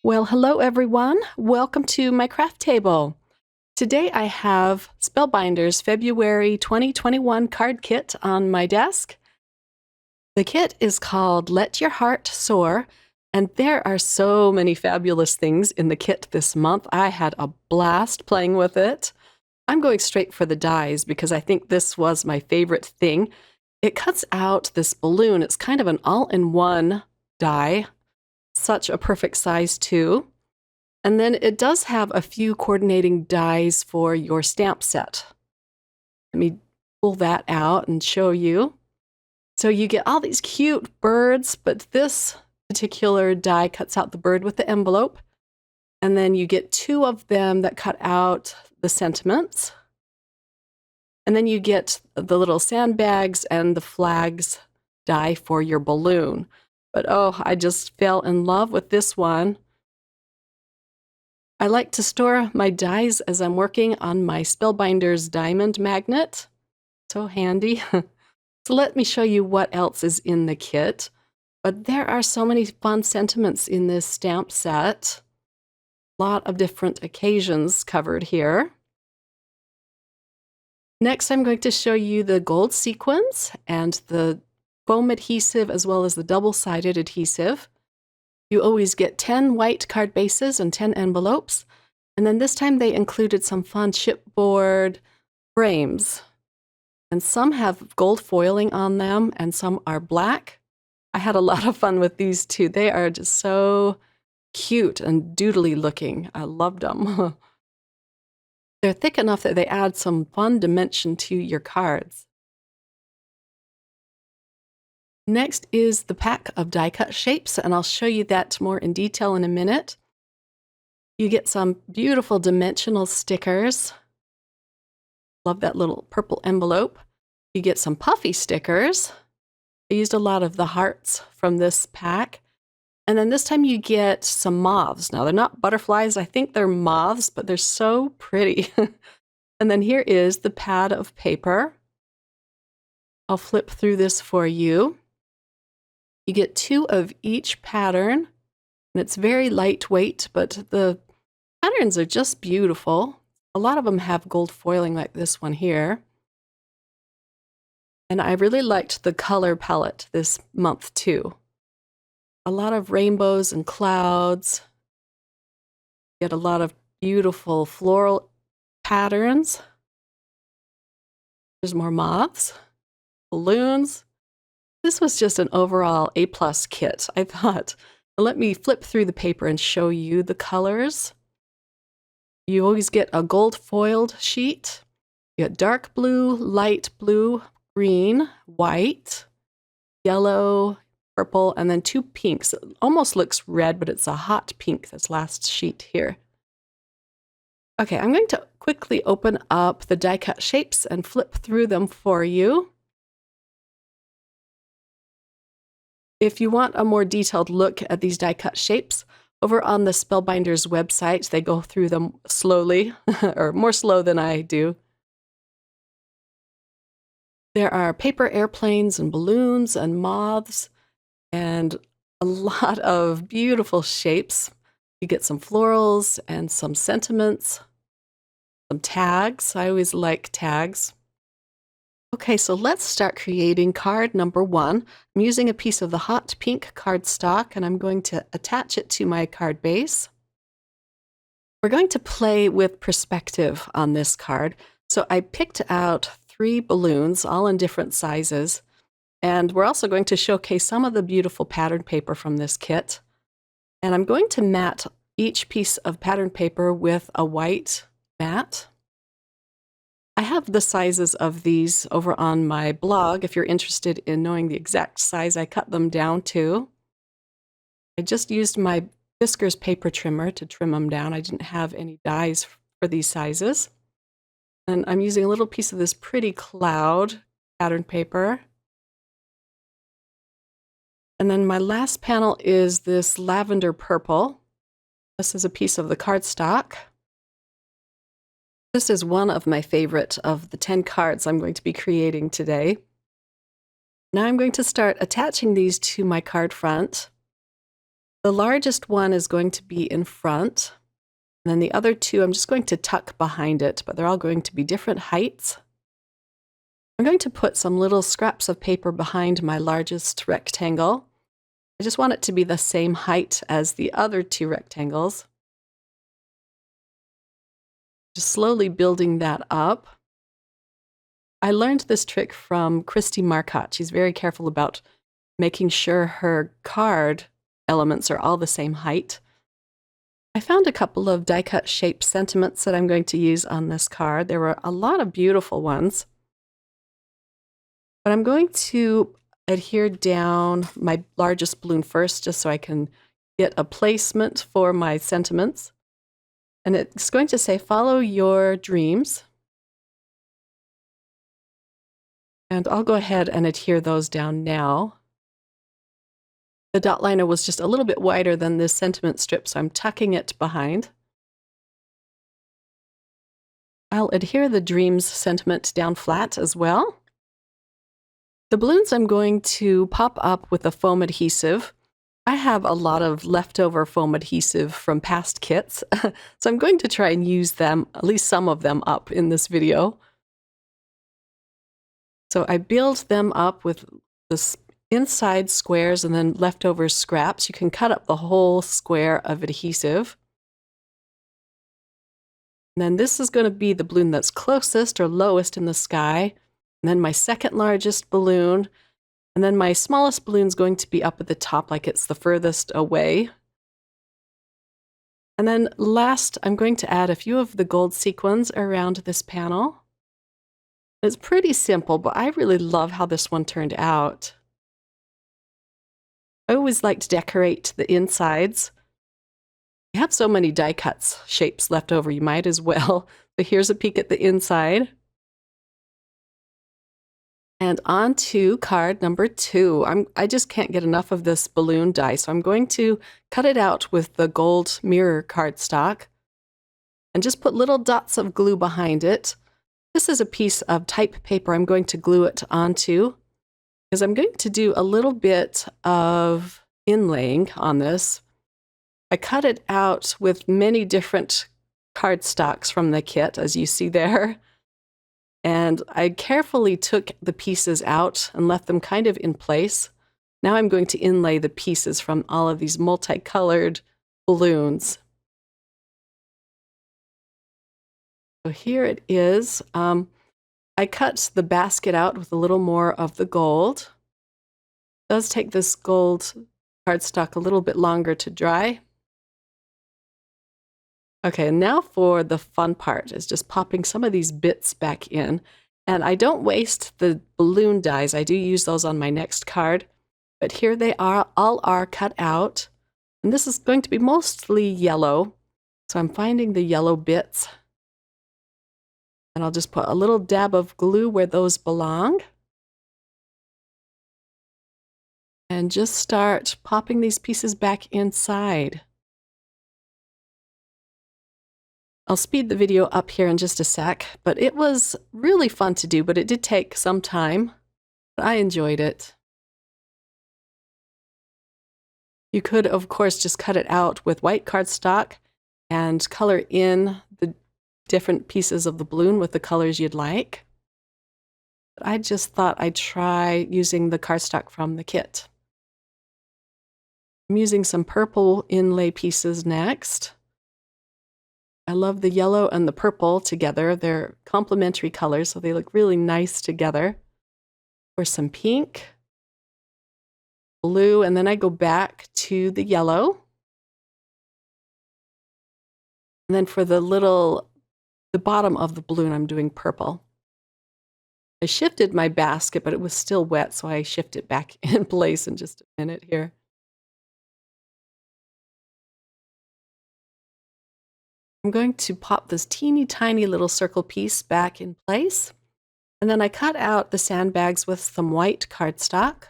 Well, hello everyone. Welcome to my craft table. Today I have Spellbinders February 2021 Card Kit on my desk. The kit is called Let Your Heart Soar, and there are so many fabulous things in the kit this month. I had a blast playing with it. I'm going straight for the dies because I think this was my favorite thing. It cuts out this balloon. It's kind of an all-in-one die. Such a perfect size too. And then it does have a few coordinating dies for your stamp set. Let me pull that out and show you. So you get all these cute birds, but this particular die cuts out the bird with the envelope. And then you get two of them that cut out the sentiments. And then you get the little sandbags and the flags die for your balloon. But oh, I just fell in love with this one. I like to store my dies as I'm working on my Spellbinders diamond magnet. So handy. So let me show you what else is in the kit. But there are so many fun sentiments in this stamp set. A lot of different occasions covered here. Next, I'm going to show you the gold sequins and the foam adhesive as well as the double-sided adhesive. You always get 10 white card bases and 10 envelopes. And then this time they included some fun chipboard frames. And some have gold foiling on them and some are black. I had a lot of fun with these two. They are just so cute and doodly looking. I loved them. They're thick enough that they add some fun dimension to your cards. Next is the pack of die cut shapes, and I'll show you that more in detail in a minute. You get some beautiful dimensional stickers. Love that little purple envelope. You get some puffy stickers. I used a lot of the hearts from this pack. And then this time you get some moths. Now, they're not butterflies. I think they're moths, but they're so pretty. And then here is the pad of paper. I'll flip through this for you. You get two of each pattern, and it's very lightweight, but the patterns are just beautiful. A lot of them have gold foiling like this one here. And I really liked the color palette this month too. A lot of rainbows and clouds. Get a lot of beautiful floral patterns. There's more moths, balloons. This was just an overall A+ kit, I thought. Let me flip through the paper and show you the colors. You always get a gold foiled sheet. You get dark blue, light blue, green, white, yellow, purple, and then two pinks. It almost looks red, but it's a hot pink, this last sheet here. Okay, I'm going to quickly open up the die cut shapes and flip through them for you. If you want a more detailed look at these die cut shapes, over on the Spellbinders website, they go through them slowly, or more slow than I do. There are paper airplanes and balloons and moths and a lot of beautiful shapes. You get some florals and some sentiments, some tags. I always like tags. Okay, so let's start creating card number 1. I'm using a piece of the hot pink cardstock, and I'm going to attach it to my card base. We're going to play with perspective on this card. So I picked out 3 balloons, all in different sizes. And we're also going to showcase some of the beautiful pattern paper from this kit. And I'm going to mat each piece of pattern paper with a white mat. I have the sizes of these over on my blog if you're interested in knowing the exact size I cut them down to. I just used my Fiskars paper trimmer to trim them down. I didn't have any dies for these sizes. And I'm using a little piece of this pretty cloud pattern paper. And then my last panel is this lavender purple. This is a piece of the cardstock. This is one of my favorite of the 10 cards I'm going to be creating today. Now I'm going to start attaching these to my card front. The largest one is going to be in front, and then the other two I'm just going to tuck behind it, but they're all going to be different heights. I'm going to put some little scraps of paper behind my largest rectangle. I just want it to be the same height as the other two rectangles. Just slowly building that up. I learned this trick from Christy Marcotte. She's very careful about making sure her card elements are all the same height. I found a couple of die-cut shaped sentiments that I'm going to use on this card. There were a lot of beautiful ones. But I'm going to adhere down my largest balloon first, just so I can get a placement for my sentiments. And it's going to say, follow your dreams. And I'll go ahead and adhere those down now. The dot liner was just a little bit wider than this sentiment strip, so I'm tucking it behind. I'll adhere the dreams sentiment down flat as well. The balloons I'm going to pop up with a foam adhesive. I have a lot of leftover foam adhesive from past kits, so I'm going to try and use them, at least some of them, up in this video. So I build them up with this inside squares and then leftover scraps. You can cut up the whole square of adhesive. And then this is going to be the balloon that's closest or lowest in the sky. And then my second largest balloon. And then my smallest balloon is going to be up at the top, like it's the furthest away. And then last, I'm going to add a few of the gold sequins around this panel. It's pretty simple, but I really love how this one turned out. I always like to decorate the insides. You have so many die cuts shapes left over, you might as well. So here's a peek at the inside. And on to card number 2. I just can't get enough of this balloon die, so I'm going to cut it out with the gold mirror cardstock and just put little dots of glue behind it. This is a piece of type paper I'm going to glue it onto, because I'm going to do a little bit of inlaying on this. I cut it out with many different cardstocks from the kit, as you see there. And I carefully took the pieces out and left them kind of in place. Now I'm going to inlay the pieces from all of these multicolored balloons. So here it is. I cut the basket out with a little more of the gold. It does take this gold cardstock a little bit longer to dry. Okay, and now for the fun part, is just popping some of these bits back in. And I don't waste the balloon dies. I do use those on my next card. But here they are, all are cut out. And this is going to be mostly yellow. So I'm finding the yellow bits. And I'll just put a little dab of glue where those belong. And just start popping these pieces back inside. I'll speed the video up here in just a sec, but it was really fun to do, but it did take some time. But I enjoyed it. You could, of course, just cut it out with white cardstock and color in the different pieces of the balloon with the colors you'd like. But I just thought I'd try using the cardstock from the kit. I'm using some purple inlay pieces next. I love the yellow and the purple together. They're complementary colors, so they look really nice together. Or some pink, blue, and then I go back to the yellow. And then for the bottom of the balloon, I'm doing purple. I shifted my basket, but it was still wet, so I shift it back in place in just a minute here. I'm going to pop this teeny tiny little circle piece back in place. And then I cut out the sandbags with some white cardstock.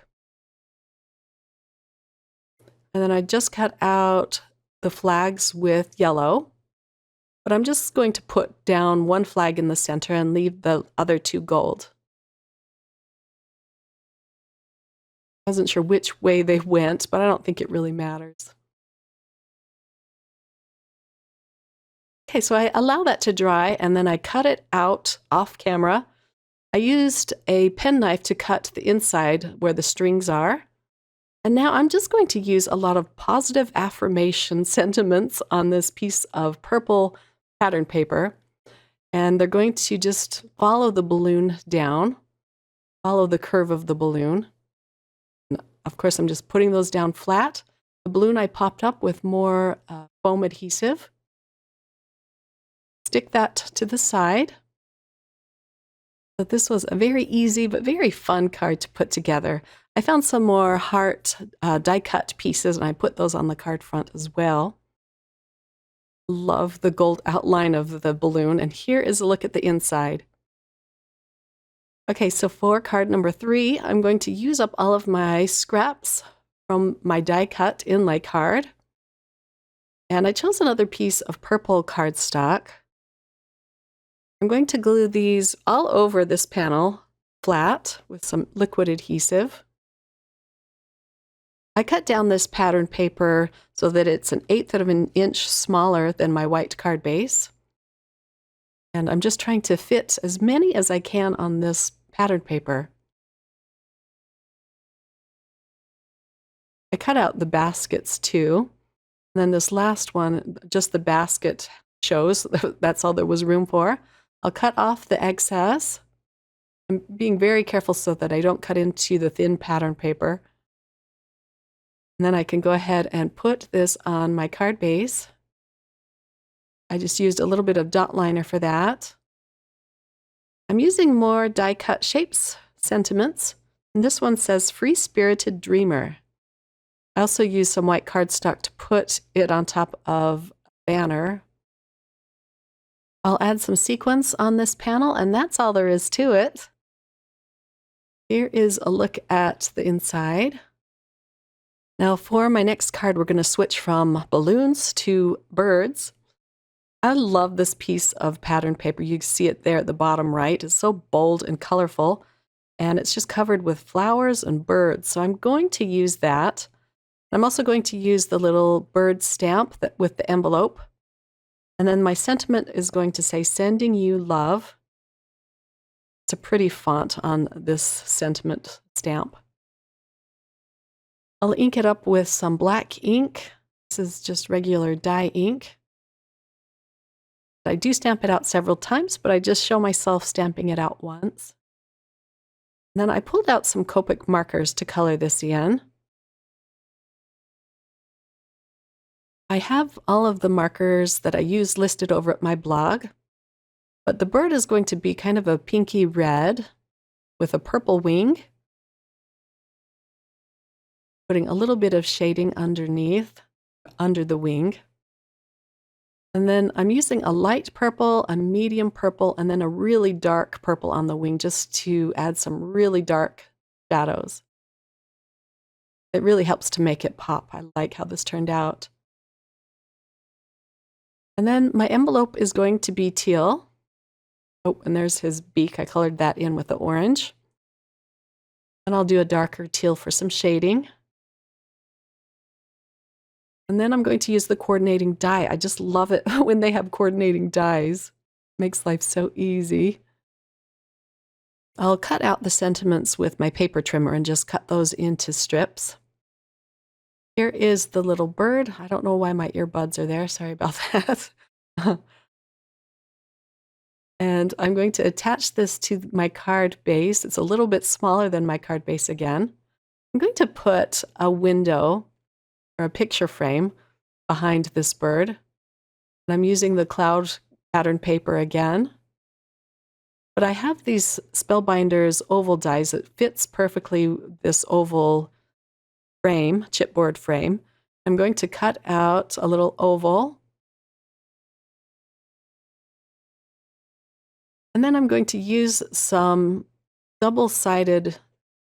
And then I just cut out the flags with yellow. But I'm just going to put down one flag in the center and leave the other two gold. I wasn't sure which way they went, but I don't think it really matters. Okay, so I allow that to dry and then I cut it out off camera. I used a penknife to cut the inside where the strings are. And now I'm just going to use a lot of positive affirmation sentiments on this piece of purple pattern paper. And they're going to just follow the balloon down, follow the curve of the balloon. And of course, I'm just putting those down flat. The balloon I popped up with more foam adhesive. Stick that to the side. So this was a very easy but very fun card to put together. I found some more heart die-cut pieces, and I put those on the card front as well. Love the gold outline of the balloon, and here is a look at the inside. Okay, so for card number 3, I'm going to use up all of my scraps from my die-cut inlay card. And I chose another piece of purple cardstock. I'm going to glue these all over this panel flat with some liquid adhesive. I cut down this pattern paper so that it's 1/8 of an inch smaller than my white card base. And I'm just trying to fit as many as I can on this pattern paper. I cut out the baskets too. And then this last one, just the basket shows. That's all there was room for. I'll cut off the excess. I'm being very careful so that I don't cut into the thin pattern paper. And then I can go ahead and put this on my card base. I just used a little bit of dot liner for that. I'm using more die cut shapes sentiments. And this one says Free Spirited Dreamer. I also used some white cardstock to put it on top of a banner. I'll add some sequins on this panel, and that's all there is to it. Here is a look at the inside. Now for my next card, we're going to switch from balloons to birds. I love this piece of pattern paper. You can see it there at the bottom right. It's so bold and colorful, and it's just covered with flowers and birds. So I'm going to use that. I'm also going to use the little bird stamp with the envelope. And then my sentiment is going to say, Sending You Love. It's a pretty font on this sentiment stamp. I'll ink it up with some black ink. This is just regular dye ink. I do stamp it out several times, but I just show myself stamping it out once. And then I pulled out some Copic markers to color this in. I have all of the markers that I use listed over at my blog, but the bird is going to be kind of a pinky red with a purple wing. Putting a little bit of shading underneath, under the wing. And then I'm using a light purple, a medium purple, and then a really dark purple on the wing just to add some really dark shadows. It really helps to make it pop. I like how this turned out. And then my envelope is going to be teal. Oh, and there's his beak. I colored that in with the orange. And I'll do a darker teal for some shading. And then I'm going to use the coordinating die. I just love it when they have coordinating dies. Makes life so easy. I'll cut out the sentiments with my paper trimmer and just cut those into strips. Here is the little bird. I don't know why my earbuds are there. Sorry about that. And I'm going to attach this to my card base. It's a little bit smaller than my card base again. I'm going to put a window or a picture frame behind this bird. And I'm using the cloud pattern paper again. But I have these Spellbinders oval dies that fits perfectly this oval frame, chipboard frame. I'm going to cut out a little oval. And then I'm going to use some double-sided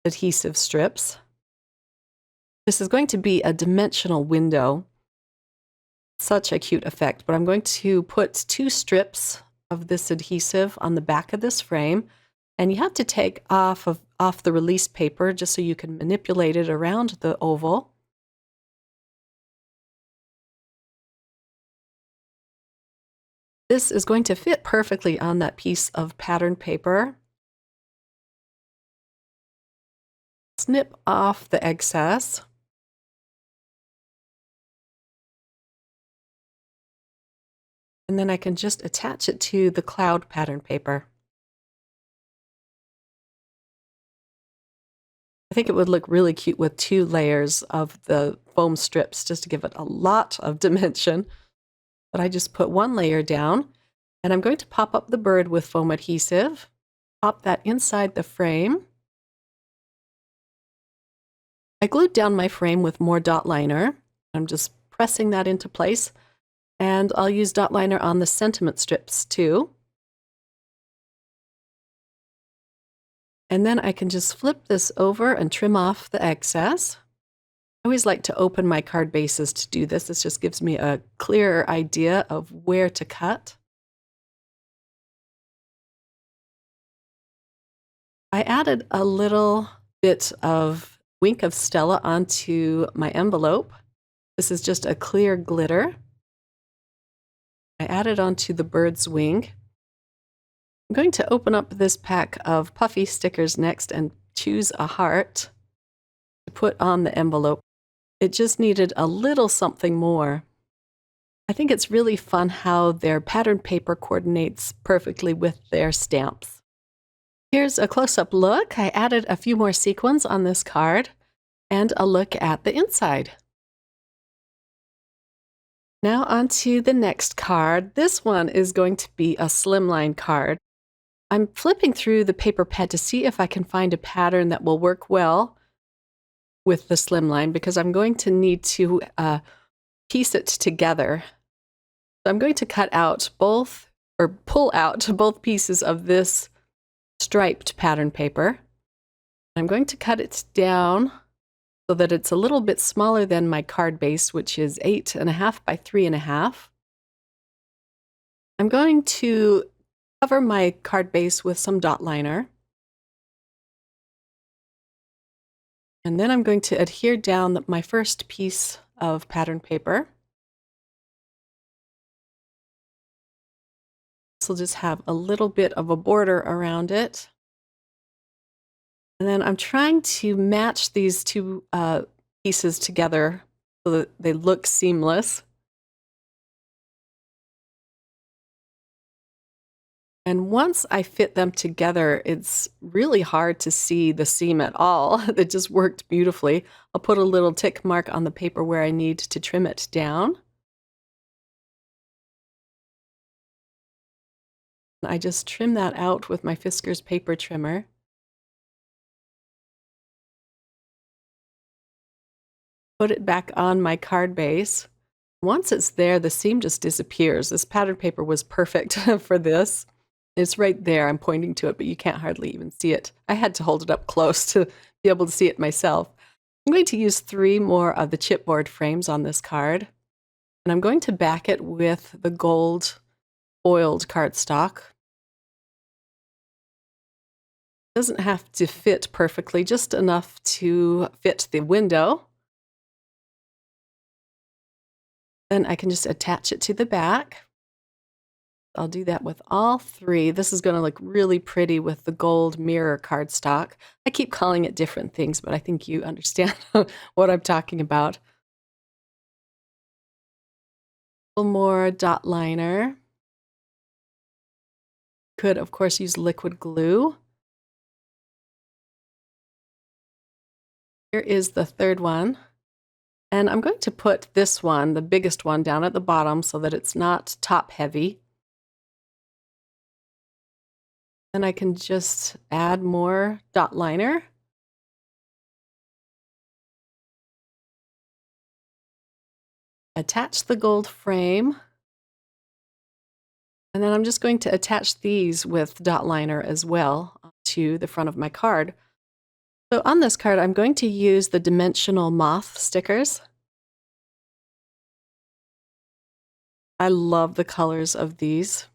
adhesive strips. This is going to be a dimensional window. Such a cute effect, but I'm going to put 2 strips of this adhesive on the back of this frame, and you have to take off the release paper just so you can manipulate it around the oval. This is going to fit perfectly on that piece of pattern paper. Snip off the excess. And then I can just attach it to the cloud pattern paper. I think it would look really cute with 2 layers of the foam strips just to give it a lot of dimension. But I just put 1 layer down, and I'm going to pop up the bird with foam adhesive, pop that inside the frame. I glued down my frame with more dot liner. I'm just pressing that into place, and I'll use dot liner on the sentiment strips too. And then I can just flip this over and trim off the excess. I always like to open my card bases to do this. This just gives me a clearer idea of where to cut. I added a little bit of Wink of Stella onto my envelope. This is just a clear glitter. I added onto the bird's wing. I'm going to open up this pack of puffy stickers next and choose a heart to put on the envelope. It just needed a little something more. I think it's really fun how their pattern paper coordinates perfectly with their stamps. Here's a close-up look. I added a few more sequins on this card and a look at the inside. Now on to the next card. This one is going to be a slimline card. I'm flipping through the paper pad to see if I can find a pattern that will work well with the slimline because I'm going to need to piece it together. So I'm going to cut out both, or pull out both pieces of this striped pattern paper. I'm going to cut it down so that it's a little bit smaller than my card base, which is 8.5 by 3.5. I'm going to cover my card base with some dot liner. And then I'm going to adhere down my first piece of pattern paper. This will just have a little bit of a border around it. And then I'm trying to match these 2 pieces together so that they look seamless. And once I fit them together, it's really hard to see the seam at all. It just worked beautifully. I'll put a little tick mark on the paper where I need to trim it down. I just trim that out with my Fiskars paper trimmer. Put it back on my card base. Once it's there, the seam just disappears. This pattern paper was perfect for this. It's right there. I'm pointing to it, but you can't hardly even see it. I had to hold it up close to be able to see it myself. I'm going to use 3 more of the chipboard frames on this card, and I'm going to back it with the gold oiled cardstock. It doesn't have to fit perfectly, just enough to fit the window. Then I can just attach it to the back. I'll do that with all 3. This is going to look really pretty with the gold mirror cardstock. I keep calling it different things, but I think you understand what I'm talking about. A little more dot liner. Could, of course, use liquid glue. Here is the 3rd one. And I'm going to put this one, the biggest one, down at the bottom so that it's not top heavy. Then I can just add more dot liner. Attach the gold frame. And then I'm just going to attach these with dot liner as well to the front of my card. So on this card, I'm going to use the dimensional moth stickers. I love the colors of these.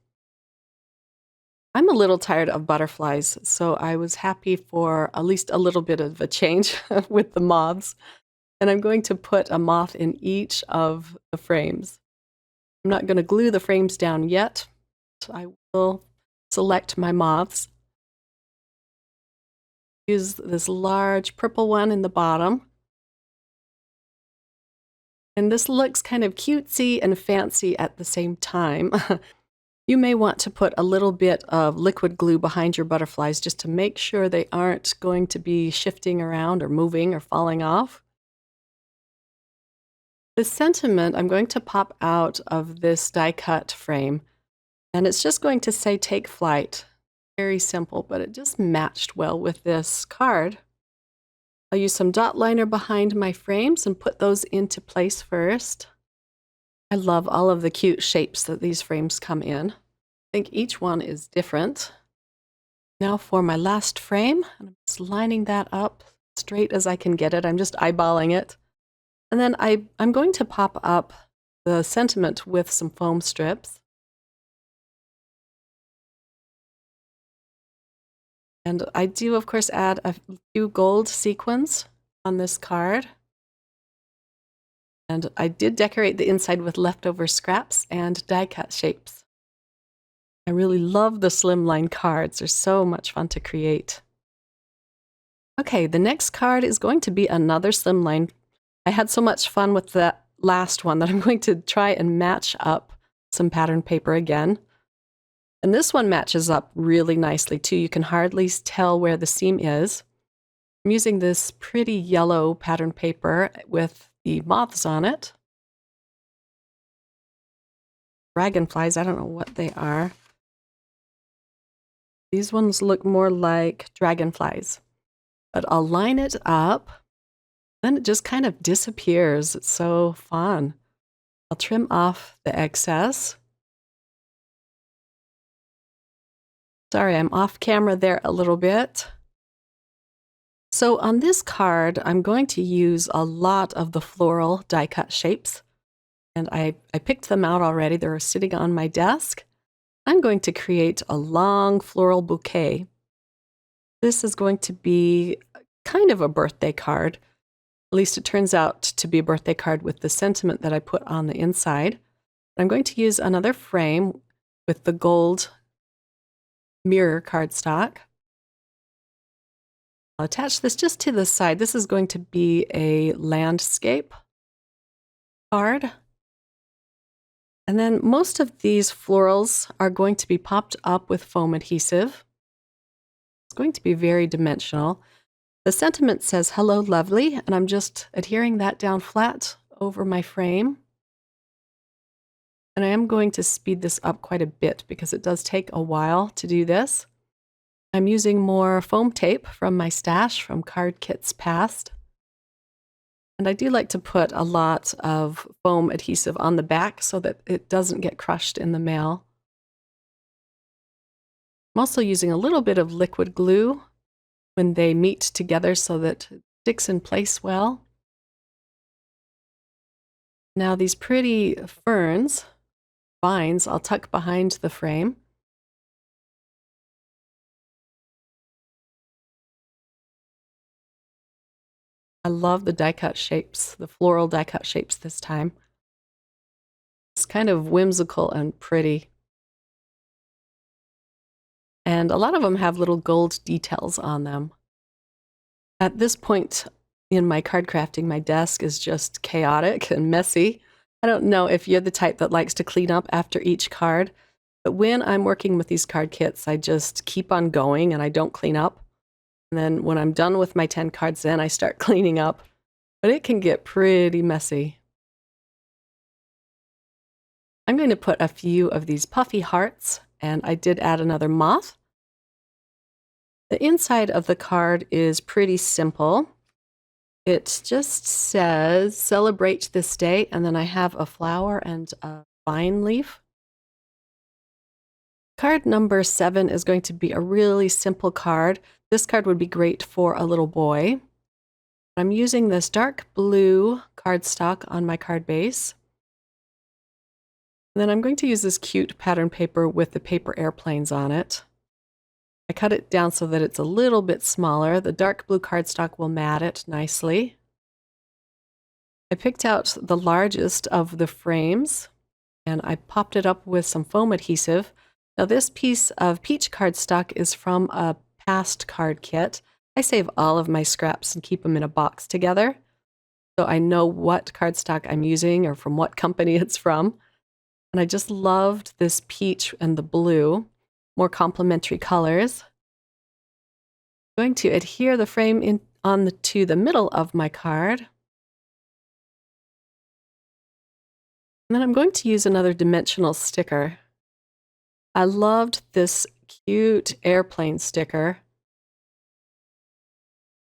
I'm a little tired of butterflies, so I was happy for at least a little bit of a change with the moths. And I'm going to put a moth in each of the frames. I'm not going to glue the frames down yet. I will select my moths. Use this large purple one in the bottom. And this looks kind of cutesy and fancy at the same time. You may want to put a little bit of liquid glue behind your butterflies just to make sure they aren't going to be shifting around or moving or falling off. The sentiment I'm going to pop out of this die cut frame, and it's just going to say "Take flight." Very simple, but it just matched well with this card. I'll use some dot liner behind my frames and put those into place first. I love all of the cute shapes that these frames come in. I think each one is different. Now for my last frame, I'm just lining that up straight as I can get it. I'm just eyeballing it. And then I'm going to pop up the sentiment with some foam strips. And I do, of course, add a few gold sequins on this card. And I did decorate the inside with leftover scraps and die-cut shapes. I really love the Slimline cards. They're so much fun to create. Okay, the next card is going to be another Slimline. I had so much fun with the last one that I'm going to try and match up some pattern paper again. And this one matches up really nicely too. You can hardly tell where the seam is. I'm using this pretty yellow pattern paper with the moths on it. Dragonflies, I don't know what they are. These ones look more like dragonflies. But I'll line it up, then it just kind of disappears. It's so fun. I'll trim off the excess. Sorry, I'm off camera there a little bit. So on this card, I'm going to use a lot of the floral die-cut shapes. And I picked them out already. They're sitting on my desk. I'm going to create a long floral bouquet. This is going to be kind of a birthday card. At least it turns out to be a birthday card with the sentiment that I put on the inside. I'm going to use another frame with the gold mirror cardstock. I'll attach this just to the side. This is going to be a landscape card. And then most of these florals are going to be popped up with foam adhesive. It's going to be very dimensional. The sentiment says, "Hello, lovely," and I'm just adhering that down flat over my frame. And I am going to speed this up quite a bit because it does take a while to do this. I'm using more foam tape from my stash from card kits past. And I do like to put a lot of foam adhesive on the back so that it doesn't get crushed in the mail. I'm also using a little bit of liquid glue when they meet together so that it sticks in place well. Now these pretty ferns, vines, I'll tuck behind the frame. I love the die-cut shapes, the floral die-cut shapes this time. It's kind of whimsical and pretty. And a lot of them have little gold details on them. At this point in my card crafting, my desk is just chaotic and messy. I don't know if you're the type that likes to clean up after each card, but when I'm working with these card kits, I just keep on going and I don't clean up. And then when I'm done with my 10 cards, then I start cleaning up. But it can get pretty messy. I'm going to put a few of these puffy hearts, and I did add another moth. The inside of the card is pretty simple. It just says, "Celebrate this day," and then I have a flower and a vine leaf. Card number 7 is going to be a really simple card. This card would be great for a little boy. I'm using this dark blue cardstock on my card base. And then I'm going to use this cute pattern paper with the paper airplanes on it. I cut it down so that it's a little bit smaller. The dark blue cardstock will mat it nicely. I picked out the largest of the frames and I popped it up with some foam adhesive. Now this piece of peach cardstock is from a past card kit. I save all of my scraps and keep them in a box together, so I know what cardstock I'm using or from what company it's from. And I just loved this peach and the blue, more complementary colors. I'm going to adhere the frame to the middle of my card. And then I'm going to use another dimensional sticker. I loved this cute airplane sticker.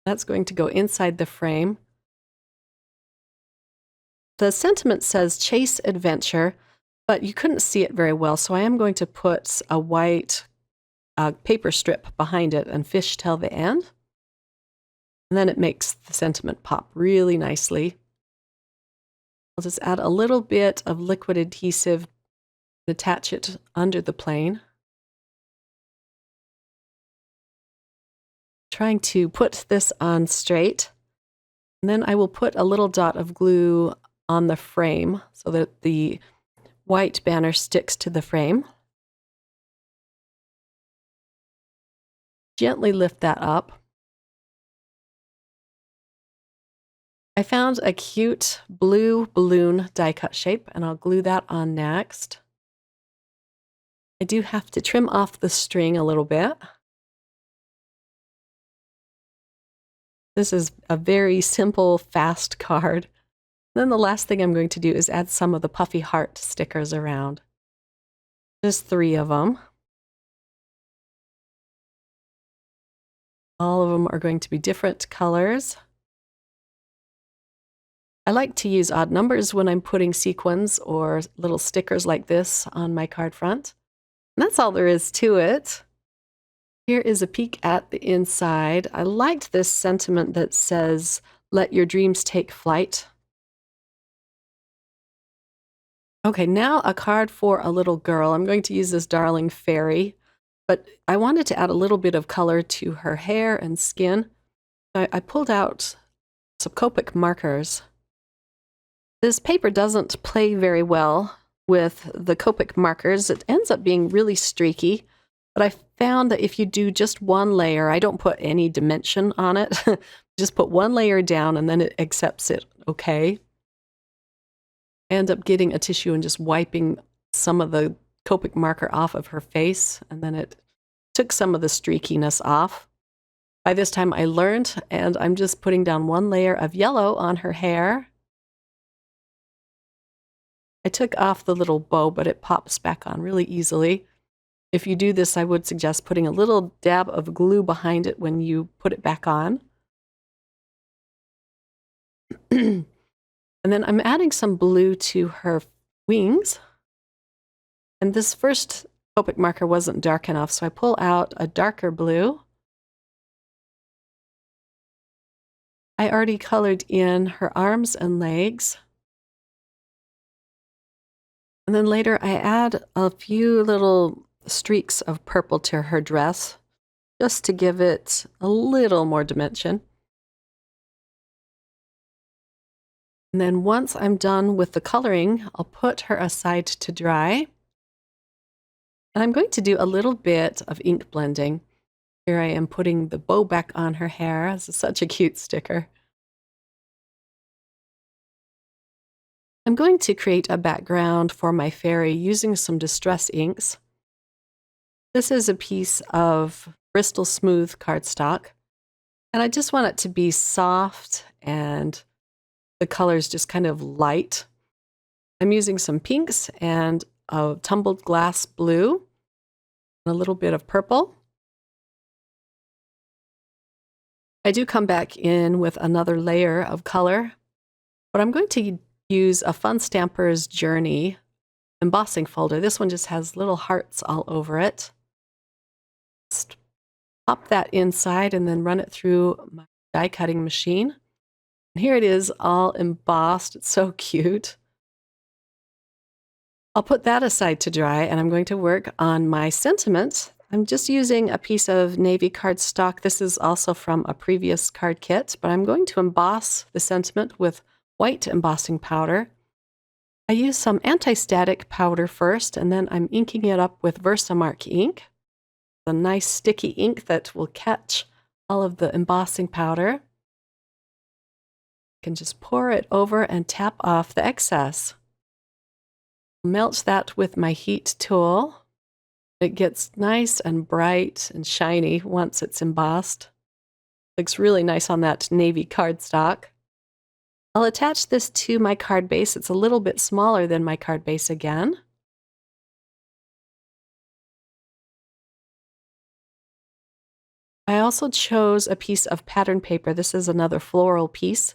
That's going to go inside the frame. The sentiment says chase adventure, but you couldn't see it very well, so I am going to put a white paper strip behind it and fishtail the end. And then it makes the sentiment pop really nicely. I'll just add a little bit of liquid adhesive and attach it under the plane. Trying to put this on straight. And then I will put a little dot of glue on the frame so that the white banner sticks to the frame. Gently lift that up. I found a cute blue balloon die cut shape, and I'll glue that on next. I do have to trim off the string a little bit. This is a very simple, fast card. Then the last thing I'm going to do is add some of the puffy heart stickers around. Just 3 of them. All of them are going to be different colors. I like to use odd numbers when I'm putting sequins or little stickers like this on my card front. And that's all there is to it. Here is a peek at the inside. I liked this sentiment that says, "Let your dreams take flight." Okay, now a card for a little girl. I'm going to use this darling fairy, but I wanted to add a little bit of color to her hair and skin. I pulled out some Copic markers. This paper doesn't play very well with the Copic markers. It ends up being really streaky, but I found that if you do just one layer, I don't put any dimension on it, just put one layer down and then it accepts it okay. I end up getting a tissue and just wiping some of the Copic marker off of her face, and then it took some of the streakiness off. By this time I learned, and I'm just putting down one layer of yellow on her hair. I took off the little bow, but it pops back on really easily. If you do this, I would suggest putting a little dab of glue behind it when you put it back on. And then I'm adding some blue to her wings. And this first Copic marker wasn't dark enough, so I pull out a darker blue. I already colored in her arms and legs. And then later I add a few little streaks of purple to her dress, just to give it a little more dimension. And then once I'm done with the coloring, I'll put her aside to dry. And I'm going to do a little bit of ink blending. Here I am putting the bow back on her hair. This is such a cute sticker. I'm going to create a background for my fairy using some distress inks. This is a piece of Bristol Smooth cardstock, and I just want it to be soft and the colors just kind of light. I'm using some pinks and a tumbled glass blue and a little bit of purple. I do come back in with another layer of color, but I'm going to use a Fun Stampers Journey embossing folder. This one just has little hearts all over it. Just pop that inside and then run it through my die cutting machine. And here it is all embossed. It's so cute. I'll put that aside to dry, and I'm going to work on my sentiment. I'm just using a piece of navy cardstock. This is also from a previous card kit, but I'm going to emboss the sentiment with white embossing powder. I use some anti-static powder first, and then I'm inking it up with Versamark ink, a nice sticky ink that will catch all of the embossing powder. I can just pour it over and tap off the excess. Melt that with my heat tool. It gets nice and bright and shiny once it's embossed. Looks really nice on that navy cardstock. I'll attach this to my card base. It's a little bit smaller than my card base again. I also chose a piece of pattern paper. This is another floral piece.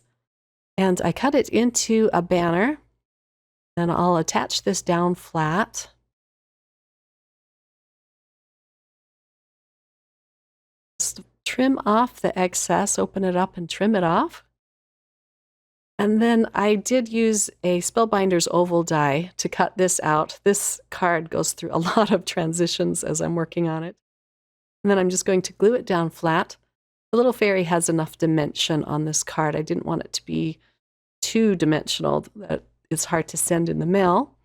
And I cut it into a banner. And I'll attach this down flat. Just trim off the excess, open it up and trim it off. And then I did use a Spellbinders oval die to cut this out. This card goes through a lot of transitions as I'm working on it. And then I'm just going to glue it down flat. The little fairy has enough dimension on this card. I didn't want it to be too dimensional that it's hard to send in the mail.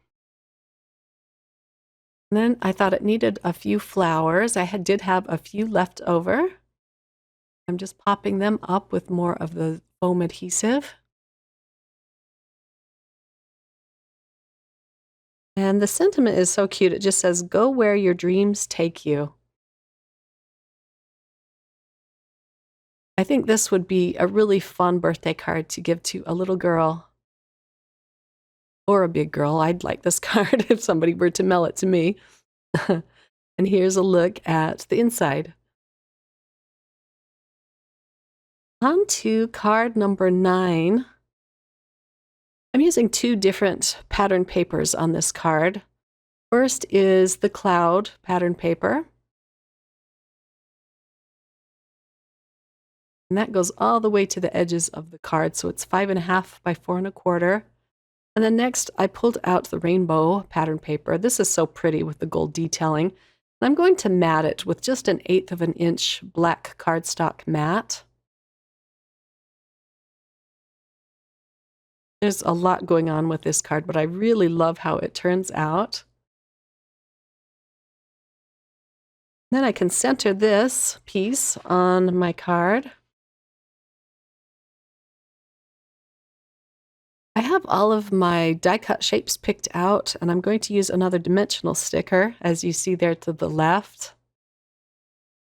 And then I thought it needed a few flowers. I did have a few left over. I'm just popping them up with more of the foam adhesive. And the sentiment is so cute. It just says, "Go where your dreams take you." I think this would be a really fun birthday card to give to a little girl or a big girl. I'd like this card if somebody were to mail it to me. And here's a look at the inside. On to card number 9. I'm using 2 different pattern papers on this card. First is the cloud pattern paper. And that goes all the way to the edges of the card, so it's 5.5 by 4.25. And then next, I pulled out the rainbow pattern paper. This is so pretty with the gold detailing. And I'm going to mat it with just 1/8 of an inch black cardstock mat. There's a lot going on with this card, but I really love how it turns out. Then I can center this piece on my card. I have all of my die cut shapes picked out, and I'm going to use another dimensional sticker, as you see there to the left.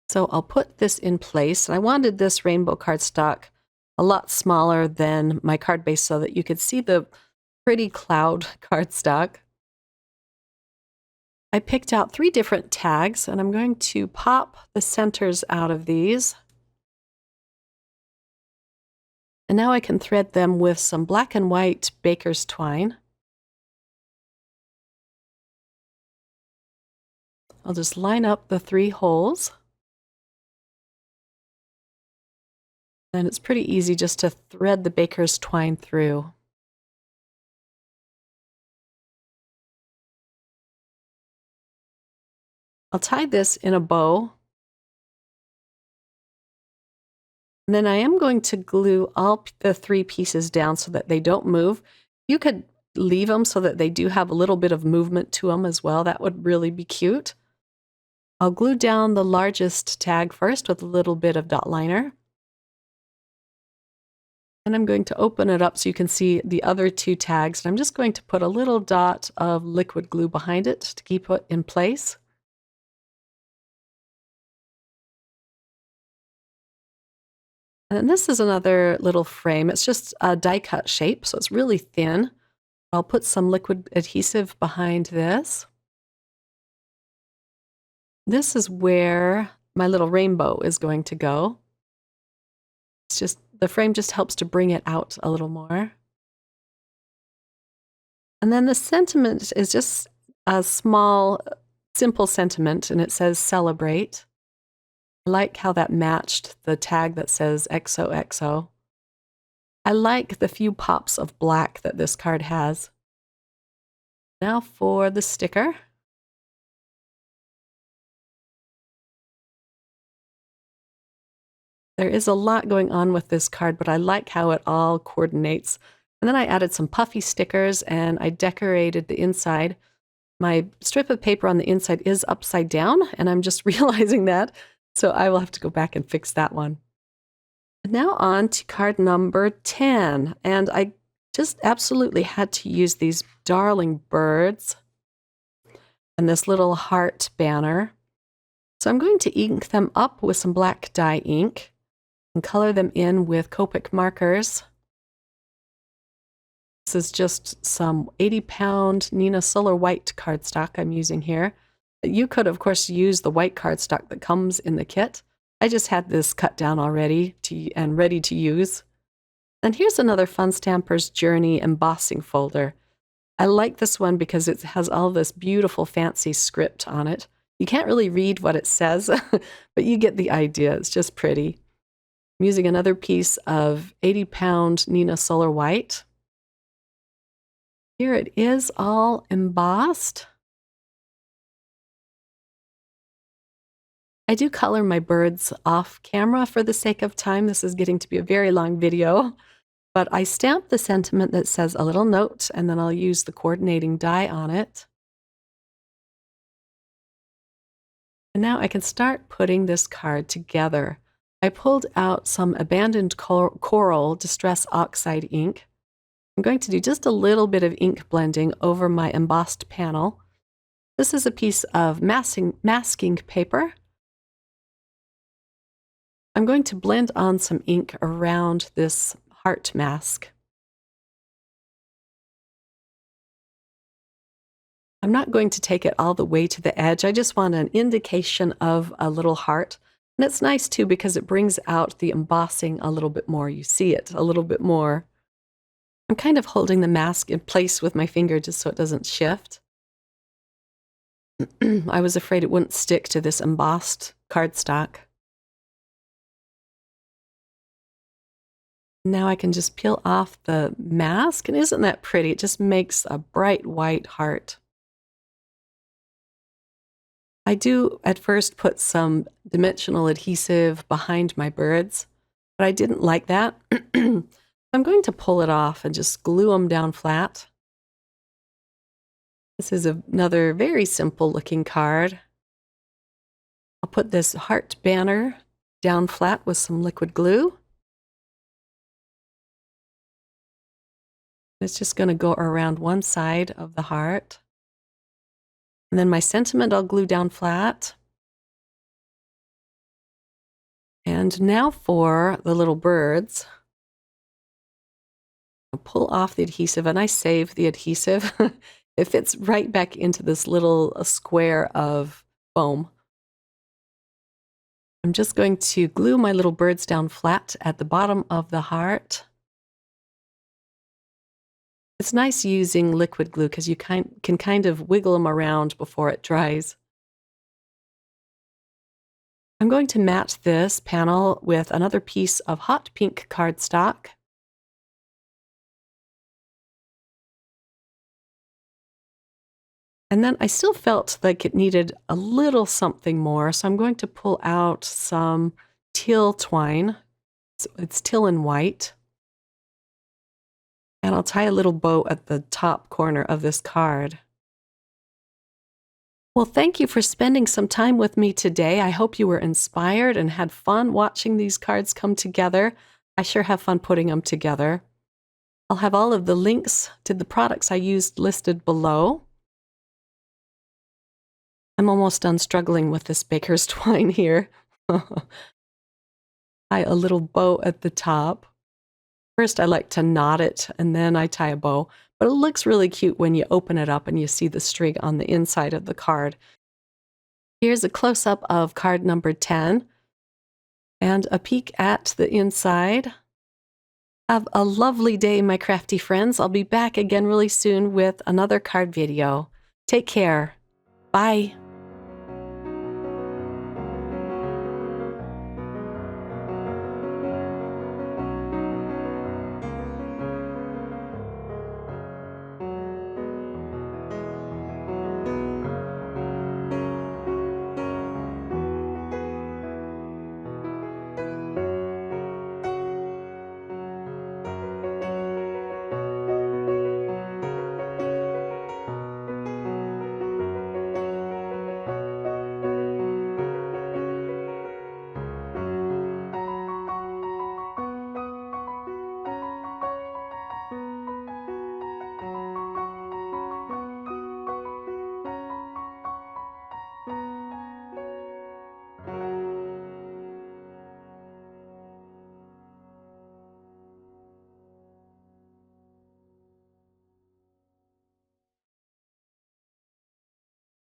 So I'll put this in place. And I wanted this rainbow cardstock a lot smaller than my card base so that you could see the pretty cloud cardstock. I picked out 3 different tags, and I'm going to pop the centers out of these. And now I can thread them with some black and white baker's twine. I'll just line up the 3 holes. And it's pretty easy just to thread the baker's twine through. I'll tie this in a bow. And then I am going to glue all the 3 pieces down so that they don't move. You could leave them so that they do have a little bit of movement to them as well. That would really be cute. I'll glue down the largest tag first with a little bit of dot liner. And I'm going to open it up so you can see the other 2 tags. And I'm just going to put a little dot of liquid glue behind it to keep it in place. And this is another little frame. It's just a die cut shape, so it's really thin. I'll put some liquid adhesive behind this. This is where my little rainbow is going to go. It's just, the frame just helps to bring it out a little more. And then the sentiment is just a small, simple sentiment, and it says "Celebrate." I like how that matched the tag that says XOXO. I like the few pops of black that this card has. Now for the sticker. There is a lot going on with this card, but I like how it all coordinates. And then I added some puffy stickers and I decorated the inside. My strip of paper on the inside is upside down, and I'm just realizing that, so I will have to go back and fix that one. And now on to card number 10, and I just absolutely had to use these darling birds and this little heart banner. So I'm going to ink them up with some black dye ink and color them in with Copic markers. This is just some 80-pound Nina Solar white cardstock I'm using here. You could, of course, use the white cardstock that comes in the kit. I just had this cut down already and ready to use. And here's another Fun Stampers Journey embossing folder. I like this one because it has all this beautiful fancy script on it. You can't really read what it says, but you get the idea. It's just pretty. I'm using another piece of 80-pound Nina Solar white. Here it is all embossed. I do color my birds off camera for the sake of time. This is getting to be a very long video, but I stamp the sentiment that says a little note, and then I'll use the coordinating die on it. And now I can start putting this card together. I pulled out some abandoned coral distress oxide ink. I'm going to do just a little bit of ink blending over my embossed panel. This is a piece of masking paper. I'm going to blend on some ink around this heart mask. I'm not going to take it all the way to the edge. I just want an indication of a little heart. And it's nice too because it brings out the embossing a little bit more. You see it a little bit more. I'm kind of holding the mask in place with my finger just so it doesn't shift. I was afraid it wouldn't stick to this embossed cardstock. Now I can just peel off the mask, and isn't that pretty? It just makes a bright white heart. I do at first put some dimensional adhesive behind my birds, but I didn't like that. I'm going to pull it off and just glue them down flat. This is another very simple looking card. I'll put this heart banner down flat with some liquid glue. It's just going to go around one side of the heart. And then my sentiment I'll glue down flat. And now for the little birds. I'll pull off the adhesive, and I save the adhesive. It fits right back into this little square of foam. I'm just going to glue my little birds down flat at the bottom of the heart. It's nice using liquid glue because you can kind of wiggle them around before it dries. I'm going to mat this panel with another piece of hot pink cardstock. And then I still felt like it needed a little something more, so I'm going to pull out some teal twine. It's teal and white. And I'll tie a little bow at the top corner of this card. Well, thank you for spending some time with me today. I hope you were inspired and had fun watching these cards come together. I sure have fun putting them together. I'll have all of the links to the products I used listed below. I'm almost done struggling with this baker's twine here. Tie a little bow at the top. First, I like to knot it, and then I tie a bow. But it looks really cute when you open it up and you see the string on the inside of the card. Here's a close-up of card number 10 and a peek at the inside. Have a lovely day, my crafty friends. I'll be back again really soon with another card video. Take care. Bye.